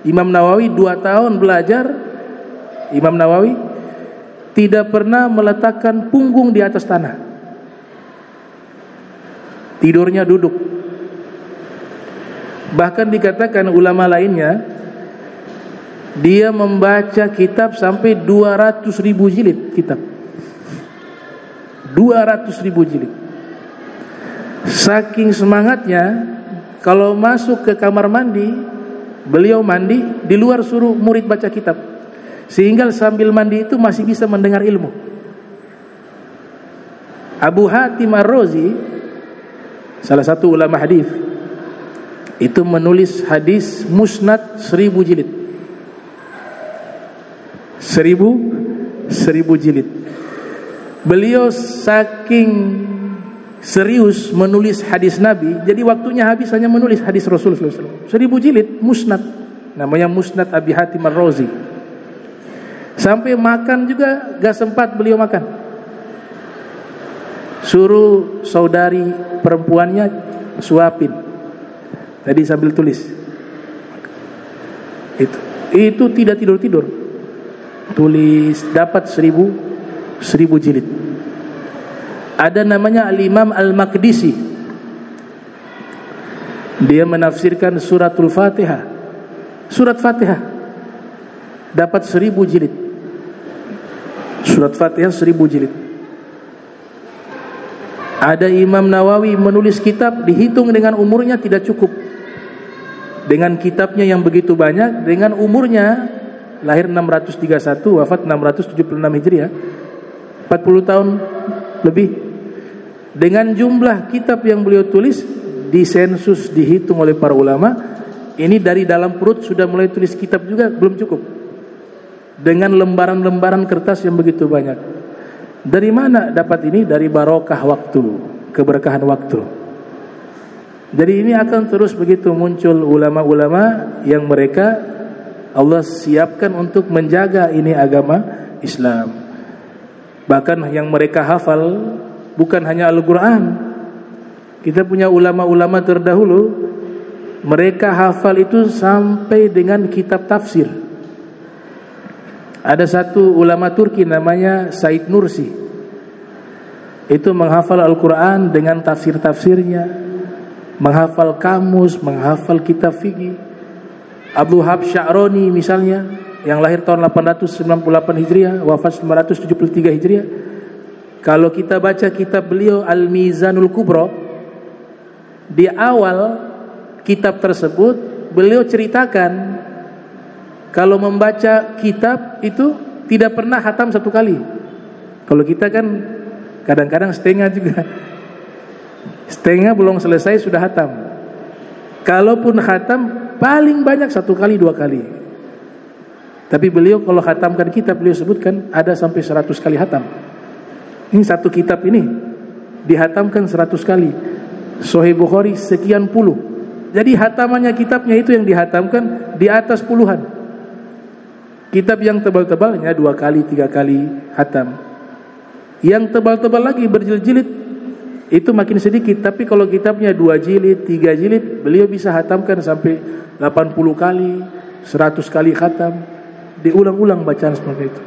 Imam Nawawi 2 tahun belajar. Imam Nawawi tidak pernah meletakkan punggung di atas tanah. Tidurnya duduk. Bahkan dikatakan ulama lainnya, dia membaca kitab sampai 200.000 jilid kitab. 200.000 jilid. Saking semangatnya, kalau masuk ke kamar mandi, beliau mandi, di luar suruh murid baca kitab, sehingga sambil mandi itu masih bisa mendengar ilmu. Abu Hatim Ar-Razi, salah satu ulama hadis, itu menulis hadis musnad 1000 jilid. 1000 jilid. Beliau saking serius menulis hadis Nabi, jadi waktunya habis hanya menulis hadis Rasulullah SAW. 1000 jilid musnad, namanya Musnad Abi Hatim Ar-Razi. Sampai makan juga gak sempat beliau makan, suruh saudari perempuannya suapin, tadi sambil tulis. Itu tidak tidur, tulis, dapat 1000 jilid. Ada namanya Al-Imam Al-Maqdisi, dia menafsirkan suratul Fatihah, surat Fatihah, dapat 1000 jilid. Surat Fatihah 1000 jilid. Ada Imam Nawawi menulis kitab, dihitung dengan umurnya tidak cukup. Dengan kitabnya yang begitu banyak, dengan umurnya, lahir 631, wafat 676 Hijriah, 40 tahun lebih. Dengan jumlah kitab yang beliau tulis, disensus, dihitung oleh para ulama, ini dari dalam perut sudah mulai tulis kitab juga belum cukup. Dengan lembaran-lembaran kertas yang begitu banyak. Dari mana dapat ini? Dari barokah waktu, keberkahan waktu. Jadi ini akan terus begitu muncul ulama-ulama yang mereka Allah siapkan untuk menjaga ini agama Islam. Bahkan yang mereka hafal bukan hanya Al-Quran. Kita punya ulama-ulama terdahulu, mereka hafal itu sampai dengan kitab tafsir. Ada satu ulama Turki namanya Said Nursi, itu menghafal Al-Quran dengan tafsir-tafsirnya, menghafal kamus, menghafal kitab fikih. Abdul Wahab Sya'roni misalnya, yang lahir tahun 898 Hijriah, wafat 973 Hijriah. Kalau kita baca kitab beliau Al-Mizanul Kubra, di awal kitab tersebut beliau ceritakan kalau membaca kitab itu tidak pernah khatam satu kali. Kalau kita kan kadang-kadang setengah juga, setengah belum selesai sudah khatam. Kalaupun khatam paling banyak 1 kali 2 kali. Tapi beliau kalau khatamkan kitab, beliau sebutkan ada sampai 100 kali khatam. Ini satu kitab ini dihatamkan 100 kali. Sahih Bukhari sekian puluh. Jadi hatamannya kitabnya itu yang dihatamkan di atas puluhan. Kitab yang tebal-tebalnya 2 kali 3 kali hatam. Yang tebal-tebal lagi berjilid-jilid itu makin sedikit. Tapi kalau kitabnya 2 jilid 3 jilid, beliau bisa hatamkan sampai 80 kali 100 kali khatam. Diulang-ulang bacaan seperti itu.